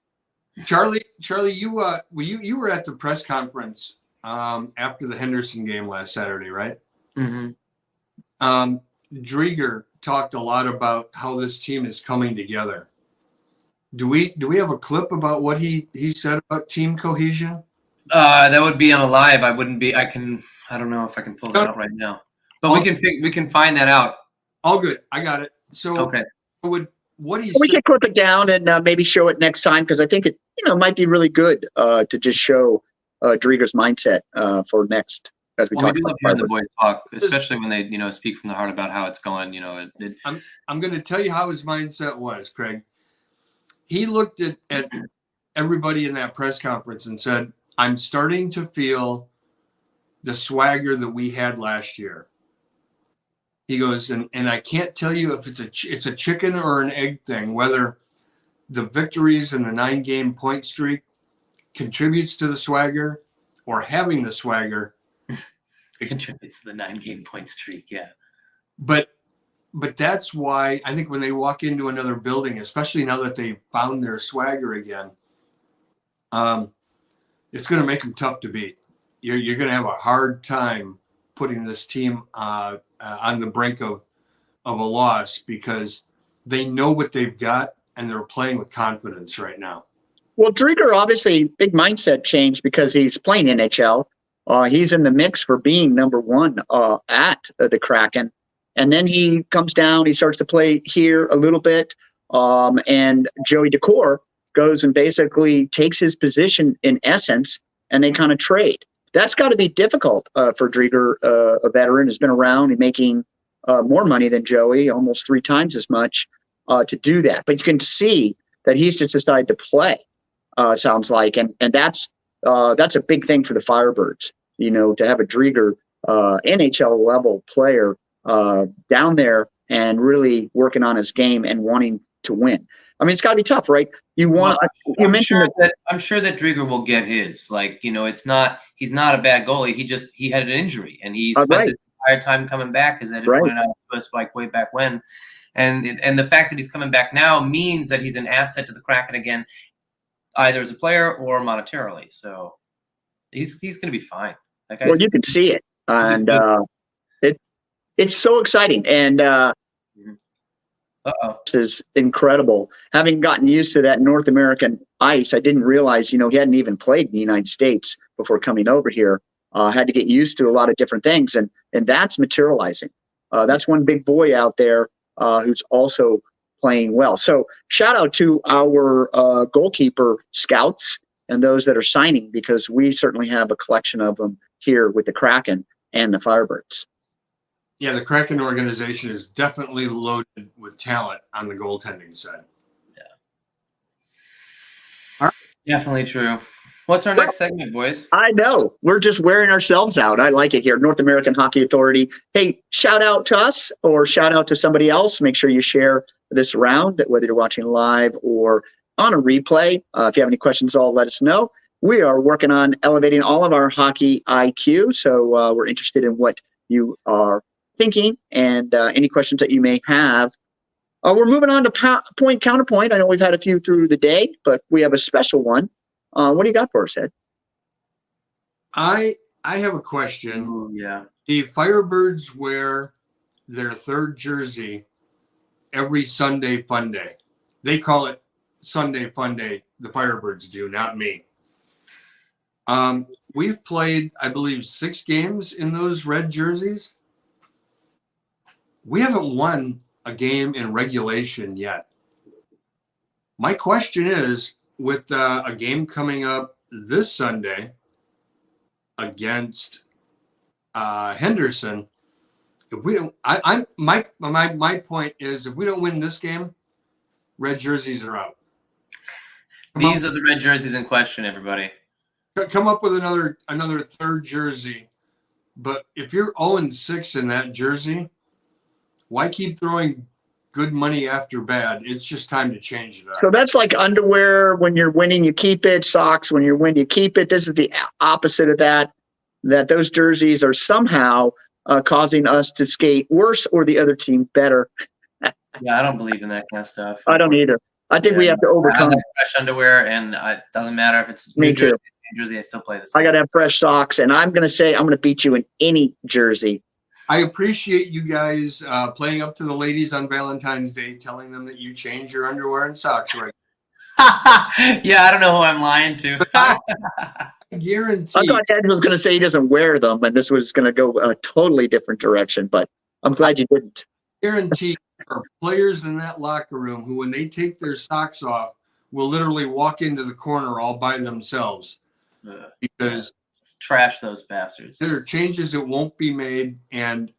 Speaker 3: Charlie, you were at the press conference after the Henderson game last Saturday, right?
Speaker 2: Mm-hmm.
Speaker 3: Drieger talked a lot about how this team is coming together. Do we have a clip about what he said about team cohesion?
Speaker 2: That would be on a live. I don't know if I can pull that out right now, but we can find that out.
Speaker 3: All good. I got it. So
Speaker 2: okay.
Speaker 1: We can clip it down and maybe show it next time, because I think it might be really good to just show Drieger's mindset for next. As we
Speaker 2: do love hearing the boys talk, especially when they speak from the heart about how it's going.
Speaker 3: I'm going to tell you how his mindset was, Craig. He looked at everybody in that press conference and said, I'm starting to feel the swagger that we had last year. He goes, and I can't tell you if it's a chicken or an egg thing, whether the victories and the 9-game point streak contributes to the swagger or having the swagger.
Speaker 2: It contributes to the 9-game point streak. Yeah.
Speaker 3: But that's why I think when they walk into another building, especially now that they found their swagger again, it's going to make them tough to beat. You're going to have a hard time putting this team on the brink of a loss because they know what they've got and they're playing with confidence right now.
Speaker 1: Well, Drieger, obviously, big mindset change because he's playing NHL. He's in the mix for being number one at the Kraken. And then he comes down, he starts to play here a little bit. And Joey Decor goes and basically takes his position in essence, and they kind of trade. That's got to be difficult for Drieger, a veteran who's been around and making more money than Joey, almost 3 times as much, to do that. But you can see that he's just decided to play, sounds like. And that's a big thing for the Firebirds, to have a Drieger NHL level player down there and really working on his game and wanting to win. I mean, it's got to be tough, right? I'm sure
Speaker 2: that Drieger will get his. It's not. He's not a bad goalie. He had an injury, and he spent the entire time coming back, as Ed pointed out to us way back when. And the fact that he's coming back now means that he's an asset to the Kraken again, either as a player or monetarily. So he's going to be fine.
Speaker 1: Well, you can see it, and it's so exciting. And this is incredible. Having gotten used to that North American ice, I didn't realize, he hadn't even played in the United States before coming over here. Had to get used to a lot of different things, and that's materializing. That's one big boy out there who's also playing well. So shout out to our goalkeeper scouts and those that are signing, because we certainly have a collection of them here with the Kraken and the Firebirds.
Speaker 3: Yeah, the Kraken organization is definitely loaded with talent on the goaltending side.
Speaker 2: Yeah. All right. Definitely true. What's our next segment, boys?
Speaker 1: I know. We're just wearing ourselves out. I like it here. North American Hockey Authority. Hey, shout out to us or shout out to somebody else. Make sure you share this around, whether you're watching live or on a replay. If you have any questions, let us know. We are working on elevating all of our hockey IQ, so we're interested in what you are thinking and any questions that you may have. We're moving on to point counterpoint. I know we've had a few through the day, but we have a special one. What do you got for us, Ed?
Speaker 3: I have a question.
Speaker 2: Ooh, yeah.
Speaker 3: The Firebirds wear their 3rd jersey every Sunday Fun Day. They call it Sunday Fun Day. The Firebirds do, not me. We've played, I believe, 6 games in those red jerseys. We haven't won a game in regulation yet. My question is, with a game coming up this Sunday against Henderson, if we don't, my point is, if we don't win this game, red jerseys are out.
Speaker 2: These are the red jerseys in question, everybody.
Speaker 3: Come up with another 3rd jersey, but if you're 0-6 in that jersey, why keep throwing good money after bad? It's just time to change it up.
Speaker 1: So that's like underwear. When you're winning, you keep it. Socks, when you're winning, you keep it. This is the opposite of that those jerseys are somehow causing us to skate worse or the other team better.
Speaker 2: Yeah, I don't believe in that kind of stuff.
Speaker 1: I don't either. I think we have to overcome.
Speaker 2: I like fresh underwear, and it doesn't matter if it's
Speaker 1: Me too.
Speaker 2: Jersey, I still play the same.
Speaker 1: I got to have fresh socks, and I'm going to say I'm going to beat you in any jersey.
Speaker 3: I appreciate you guys playing up to the ladies on Valentine's Day, telling them that you change your underwear and socks right.
Speaker 2: Yeah, I don't know who I'm lying to.
Speaker 3: I guarantee.
Speaker 1: I thought Ed was going to say he doesn't wear them, and this was going to go a totally different direction, but I'm glad you didn't.
Speaker 3: Guarantee there are players in that locker room who, when they take their socks off, will literally walk into the corner all by themselves because
Speaker 2: trash those bastards.
Speaker 3: there are changes that won't be made, and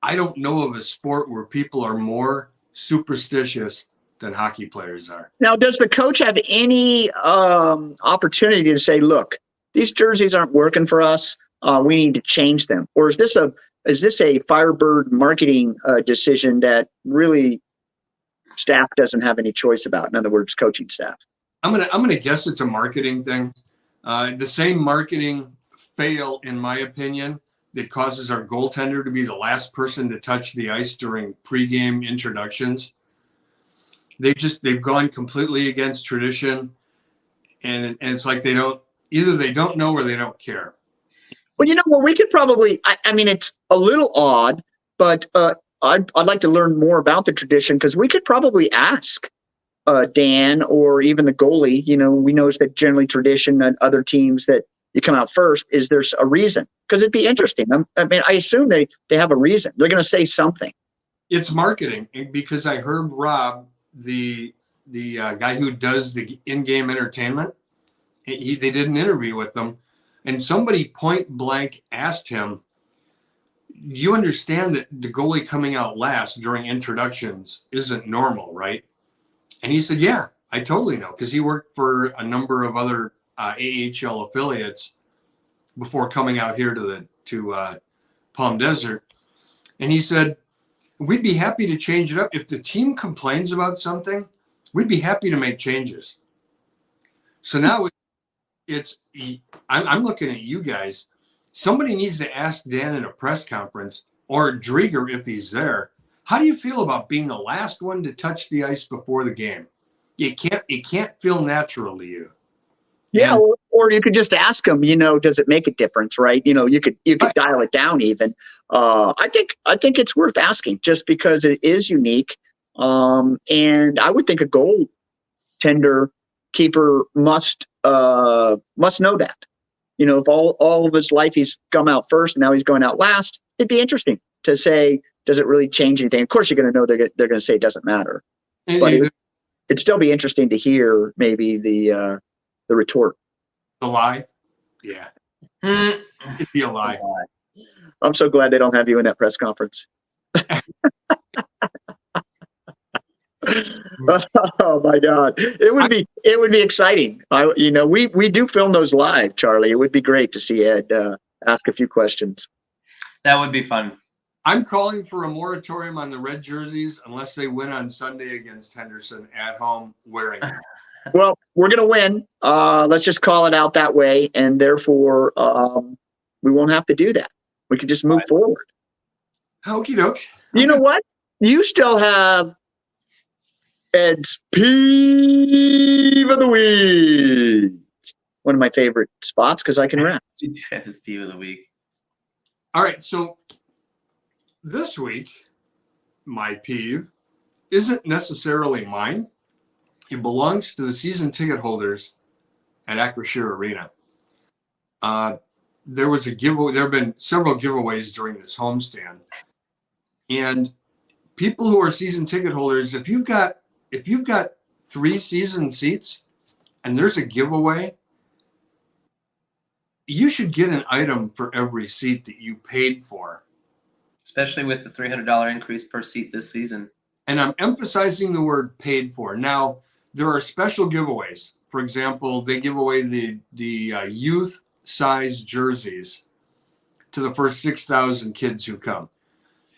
Speaker 3: I don't know of a sport where people are more superstitious hockey players are.
Speaker 1: Now, does the coach have any opportunity to say, look, these jerseys aren't working for us. We need to change them. Or is this a Firebird marketing decision that really staff doesn't have any choice about? In other words, coaching staff.
Speaker 3: I'm gonna guess it's a marketing thing. The same marketing fail, in my opinion, that causes our goaltender to be the last person to touch the ice during pregame introductions. They've gone completely against tradition, and it's like they don't know or they don't care.
Speaker 1: Well, we could probably. I mean, it's a little odd, but I'd like to learn more about the tradition, because we could probably ask Dan or even the goalie. We know that generally tradition and other teams that you come out first. Is there a reason? Because it'd be interesting. I mean, I assume they have a reason. They're going to say something.
Speaker 3: It's marketing, because I heard Rob, the guy who does the in-game entertainment, they did an interview with them, and somebody point blank asked him, "You understand that the goalie coming out last during introductions isn't normal, right?" And he said, "Yeah, I totally know," because he worked for a number of other AHL affiliates before coming out here to Palm Desert. And he said, "We'd be happy to change it up. If the team complains about something, we'd be happy to make changes." So now I'm looking at you guys. Somebody needs to ask Dan in a press conference, or Drieger if he's there, how do you feel about being the last one to touch the ice before the game? It can't feel natural to you.
Speaker 1: Yeah, or you could just ask them. Does it make a difference, right? You could dial it down even. I think it's worth asking, just because it is unique. And I would think a goaltender keeper must know that. If all of his life he's come out first and now he's going out last, it'd be interesting to say, does it really change anything? Of course, you're going to know they're going to say it doesn't matter, but it'd still be interesting to hear maybe the retort.
Speaker 3: The lie? Yeah. It'd be a lie.
Speaker 1: I'm so glad they don't have you in that press conference. Oh my God. It would be exciting. We do film those live, Charlie. It would be great to see Ed ask a few questions.
Speaker 2: That would be fun.
Speaker 3: I'm calling for a moratorium on the red jerseys unless they win on Sunday against Henderson at home wearing them.
Speaker 1: Well, we're going to win. Let's just call it out that way. And therefore, we won't have to do that. We can just move forward.
Speaker 3: Okie doke.
Speaker 1: You know what? You still have Ed's Peeve of the Week. One of my favorite spots, because I can rap.
Speaker 2: His Peeve of the Week.
Speaker 3: All right. So this week, my peeve isn't necessarily mine. It belongs to the season ticket holders at Acrisure Arena. There was a giveaway. There have been several giveaways during this homestand, and people who are season ticket holders, if you've got 3 season seats and there's a giveaway, you should get an item for every seat that you paid for.
Speaker 2: Especially with the $300 increase per seat this season.
Speaker 3: And I'm emphasizing the word paid for. Now, there are special giveaways. For example, they give away the youth size jerseys to the first 6,000 kids who come.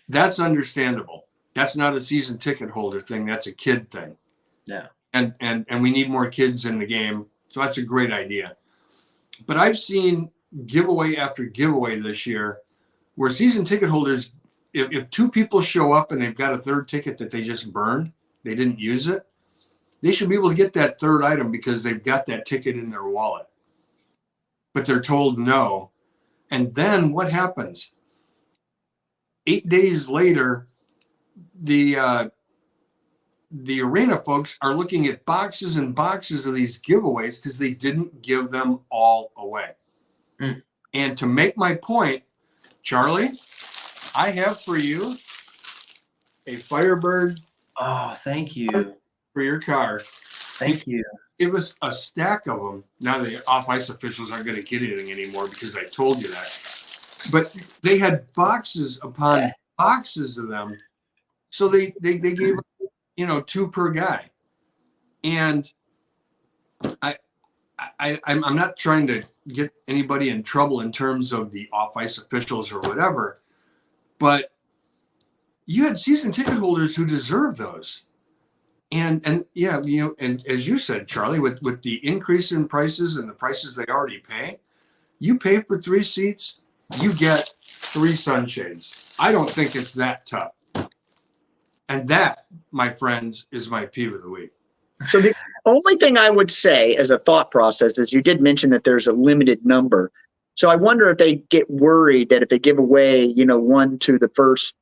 Speaker 3: That's understandable. That's not a season ticket holder thing. That's a kid thing.
Speaker 2: Yeah.
Speaker 3: And we need more kids in the game. So that's a great idea. But I've seen giveaway after giveaway this year where season ticket holders, if 2 people show up and they've got a 3rd ticket that they just burned, they didn't use it, they should be able to get that 3rd item because they've got that ticket in their wallet. But they're told no. And then what happens? 8 days later, the arena folks are looking at boxes and boxes of these giveaways because they didn't give them all away.
Speaker 2: Mm.
Speaker 3: And to make my point, Charlie, I have for you a Firebird.
Speaker 2: Oh, thank you.
Speaker 3: For your car.
Speaker 2: Thank you.
Speaker 3: It was a stack of them. Now the off-ice officials aren't going to get anything anymore because I told you that. But they had boxes upon boxes of them. So they gave, 2 per guy. And I'm not trying to get anybody in trouble in terms of the off-ice officials or whatever, but you had season ticket holders who deserve those. And yeah, and as you said, Charlie, with the increase in prices and the prices they already pay, you pay for 3 seats, you get 3 sunshades. I don't think it's that tough. And that, my friends, is my peeve of the week.
Speaker 1: So the only thing I would say as a thought process is you did mention that there's a limited number. So I wonder if they get worried that if they give away, one to the first,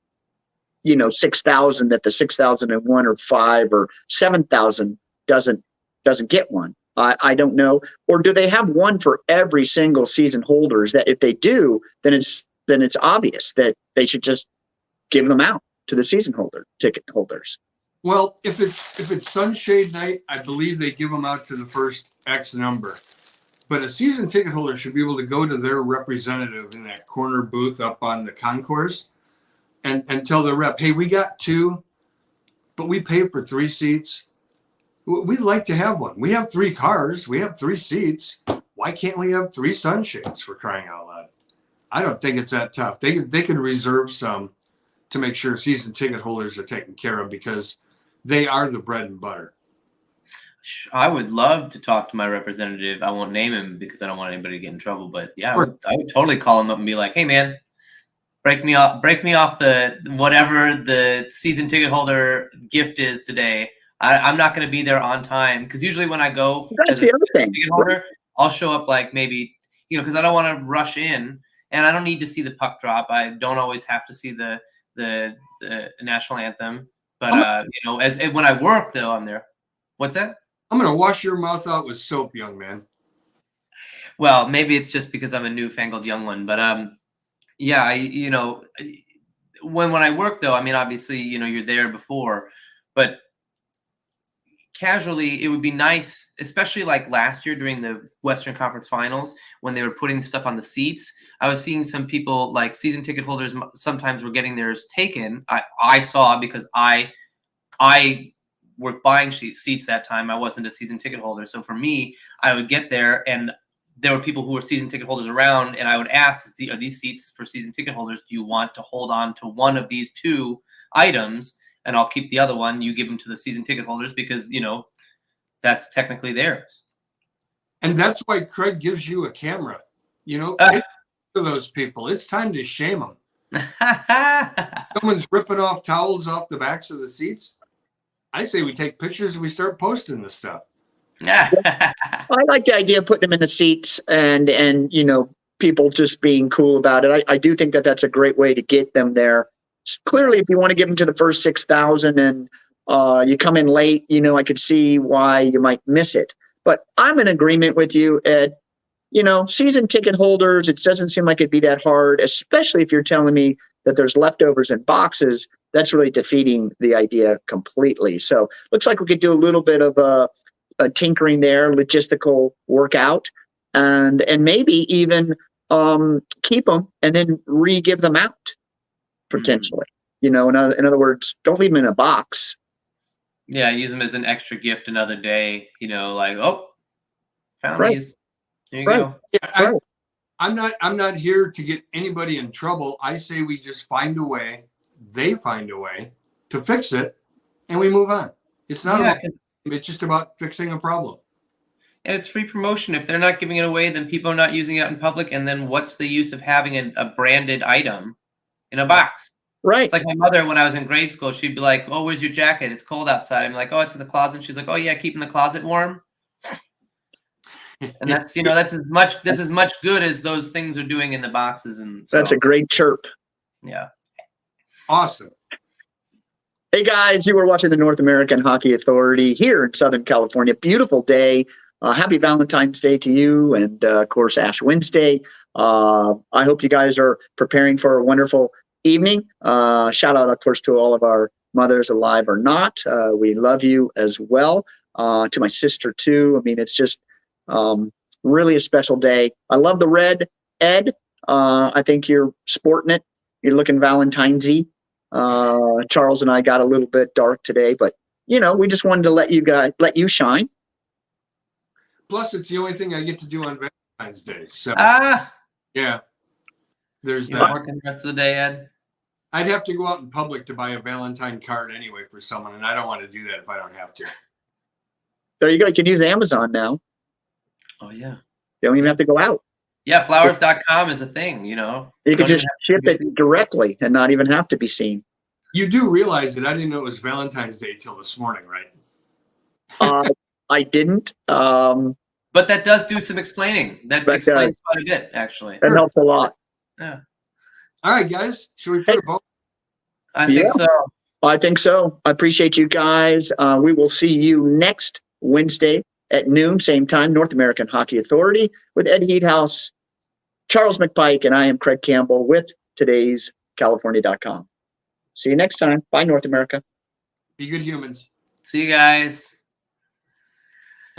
Speaker 1: 6,000, that the 6,001 or 5 or 7,000 doesn't get one. I don't know. Or do they have one for every single season holders that if they do, then it's obvious that they should just give them out to the season ticket holders.
Speaker 3: Well, if it's sunshade night, I believe they give them out to the first X number. But a season ticket holder should be able to go to their representative in that corner booth up on the concourse and tell the rep, hey, we got 2, but we paid for 3 seats. We'd like to have one. We have 3 cars. We have 3 seats. Why can't we have 3 sunshades, for crying out loud? I don't think it's that tough. They can reserve some to make sure season ticket holders are taken care of because they are the bread and butter.
Speaker 2: I would love to talk to my representative. I won't name him because I don't want anybody to get in trouble. But yeah, I would totally call him up and be like, "Hey, man, break me off the whatever the season ticket holder gift is today. I'm not going to be there on time because usually when I go
Speaker 1: That's the other thing.
Speaker 2: Ticket holder, I'll show up like maybe because I don't want to rush in and I don't need to see the puck drop. I don't always have to see the national anthem." But as when I work though, I'm there. What's that?
Speaker 3: I'm gonna wash your mouth out with soap, young man.
Speaker 2: Well, maybe it's just because I'm a newfangled young one, but yeah, when I work though, I mean, obviously, you're there before, but casually, it would be nice, especially like last year during the Western Conference Finals when they were putting stuff on the seats. I was seeing some people like season ticket holders sometimes were getting theirs taken. I saw because I were buying seats that time. I wasn't a season ticket holder, so for me, I would get there and there were people who were season ticket holders around, and I would ask, "Are these seats for season ticket holders? Do you want to hold on to one of these 2 items?" And I'll keep the other one. You give them to the season ticket holders because, that's technically theirs.
Speaker 3: And that's why Craig gives you a camera. To those people, it's time to shame them. Someone's ripping off towels off the backs of the seats. I say we take pictures and we start posting this stuff.
Speaker 1: I like the idea of putting them in the seats and people just being cool about it. I do think that that's a great way to get them there. Clearly, if you want to give them to the first 6,000 and you come in late, I could see why you might miss it. But I'm in agreement with you, Ed. Season ticket holders, it doesn't seem like it'd be that hard, especially if you're telling me that there's leftovers in boxes. That's really defeating the idea completely. So looks like we could do a little bit of a tinkering there, logistical workout, and maybe even keep them and then re-give them out. Potentially, in other words, don't leave them in a box.
Speaker 2: Yeah, use them as an extra gift another day. Like, oh, found these. There you go.
Speaker 3: Yeah, I'm not here to get anybody in trouble. I say we just find a way. They find a way to fix it, and we move on. It's not about. It's just about fixing a problem.
Speaker 2: And it's free promotion. If they're not giving it away, then people are not using it out in public. And then what's the use of having a branded item in a box?
Speaker 1: Right.
Speaker 2: It's like my mother, when I was in grade school, she'd be like, "Oh, where's your jacket? It's cold outside." I'm like, "Oh, it's in the closet." And she's like, "Oh yeah, keeping the closet warm." And that's as much good as those things are doing in the boxes. And so,
Speaker 1: that's a great chirp.
Speaker 2: Yeah.
Speaker 3: Awesome.
Speaker 1: Hey guys, you were watching the North American Hockey Authority here in Southern California. Beautiful day. Happy Valentine's Day to you, and of course Ash Wednesday. I hope you guys are preparing for a wonderful evening. Shout out, of course, to all of our mothers, alive or not. We love you as well. To my sister too. I mean, it's just really a special day. I love the red, Ed. I think you're sporting it. You're looking Valentine's-y. Charles and I got a little bit dark today, but we just wanted to let you shine.
Speaker 3: Plus, it's the only thing I get to do on Valentine's Day. So yeah, there's
Speaker 2: You're
Speaker 3: that.
Speaker 2: working the rest of the day, Ed.
Speaker 3: I'd have to go out in public to buy a Valentine card anyway for someone, and I don't want to do that if I don't have to.
Speaker 1: There you go. You can use Amazon now.
Speaker 2: Oh yeah.
Speaker 1: You don't even have to go out.
Speaker 2: Yeah, flowers.com is a thing, You
Speaker 1: You
Speaker 2: Don't
Speaker 1: can just
Speaker 2: even
Speaker 1: ship it directly and not even have to be seen.
Speaker 3: You do realize that I didn't know it was Valentine's Day till this morning, right?
Speaker 1: I didn't.
Speaker 2: But that does do some explaining. That
Speaker 1: That
Speaker 2: explains quite a bit, actually.
Speaker 1: That helps a lot.
Speaker 2: Yeah.
Speaker 3: All right, guys. Should we put a vote?
Speaker 2: I think so.
Speaker 1: I think so. I appreciate you guys. We will see you next Wednesday at noon, same time, North American Hockey Authority with Ed Heathouse, Charles McPike, and I am Craig Campbell with today's California.com. See you next time. Bye, North America.
Speaker 3: Be good humans.
Speaker 2: See you guys.